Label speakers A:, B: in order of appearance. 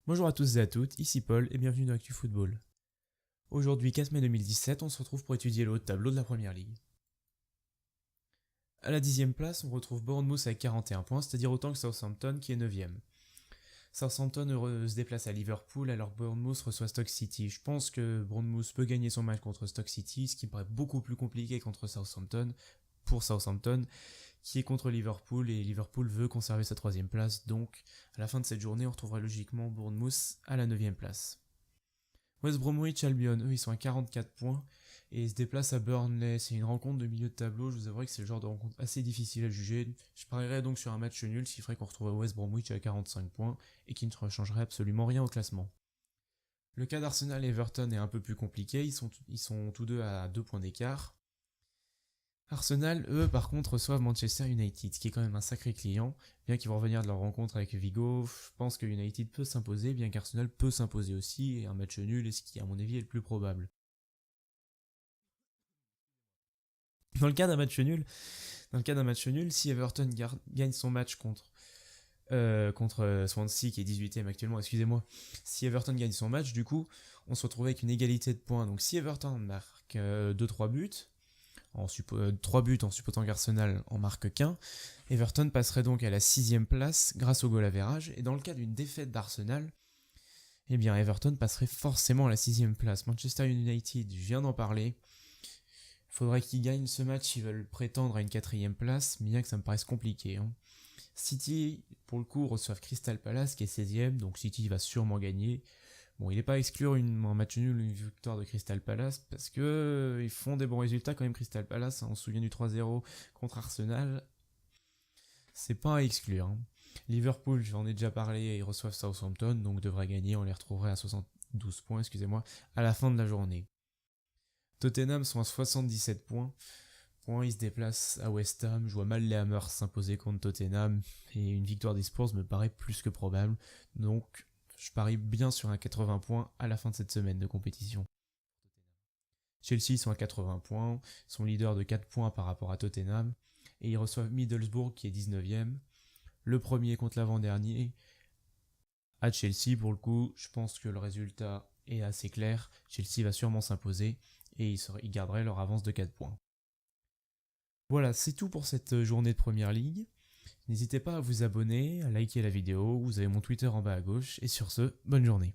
A: Bonjour à tous et à toutes, ici Paul et bienvenue dans Actu Football. Aujourd'hui 4 mai 2017, on se retrouve pour étudier le haut de tableau de la Première Ligue. À la 10e place, on retrouve Bournemouth avec 41 points, c'est-à-dire autant que Southampton qui est 9e. Southampton se déplace à Liverpool alors que Bournemouth reçoit Stoke City. Je pense que Bournemouth peut gagner son match contre Stoke City, ce qui me paraît beaucoup plus compliqué contre Southampton, pour Southampton, qui est contre Liverpool et Liverpool veut conserver sa 3e place, donc à la fin de cette journée on retrouvera logiquement Bournemouth à la 9e place. West Bromwich Albion, eux ils sont à 44 points et ils se déplacent à Burnley. C'est une rencontre de milieu de tableau, je vous avouerai que c'est le genre de rencontre assez difficile à juger. Je parierais donc sur un match nul, ce qui ferait qu'on retrouverait West Bromwich à 45 points et qui ne changerait absolument rien au classement. Le cas d'Arsenal et Everton est un peu plus compliqué, ils sont tous deux à 2 points d'écart. Arsenal, eux, par contre, reçoivent Manchester United, ce qui est quand même un sacré client. Bien qu'ils vont revenir de leur rencontre avec Vigo, je pense que United peut s'imposer, bien qu'Arsenal peut s'imposer aussi, et un match nul est ce qui, à mon avis, est le plus probable. Dans le cas d'un match nul, si Everton gagne son match contre Swansea qui est 18ème actuellement, excusez-moi. Si Everton gagne son match, du coup, on se retrouve avec une égalité de points. Donc si Everton marque 2-3 buts, 3 buts en supposant qu'Arsenal en marque qu'un, Everton passerait donc à la 6ème place grâce au goal average, et dans le cas d'une défaite d'Arsenal, eh bien Everton passerait forcément à la 6ème place. Manchester United, je viens d'en parler, il faudrait qu'ils gagnent ce match s'ils veulent prétendre à une 4ème place, bien que ça me paraisse compliqué. City, pour le coup, reçoivent Crystal Palace qui est 16ème, donc City va sûrement gagner. Bon, il n'est pas à exclure un match nul, une victoire de Crystal Palace, parce que ils font des bons résultats quand même Crystal Palace, on se souvient du 3-0 contre Arsenal, c'est pas à exclure. Liverpool, j'en ai déjà parlé, ils reçoivent Southampton, donc devraient gagner, on les retrouverait à 72 points, excusez-moi, à la fin de la journée. Tottenham sont à 77 points, ils se déplacent à West Ham, je vois mal les Hammers s'imposer contre Tottenham, et une victoire des Spurs me paraît plus que probable, donc je parie bien sur un 80 points à la fin de cette semaine de compétition. Chelsea sont à 80 points, sont leaders de 4 points par rapport à Tottenham, et ils reçoivent Middlesbrough qui est 19ème, le premier contre l'avant-dernier, à Chelsea pour le coup, je pense que le résultat est assez clair, Chelsea va sûrement s'imposer, et ils garderaient leur avance de 4 points. Voilà, c'est tout pour cette journée de Première Ligue. N'hésitez pas à vous abonner, à liker la vidéo, vous avez mon Twitter en bas à gauche, et sur ce, bonne journée.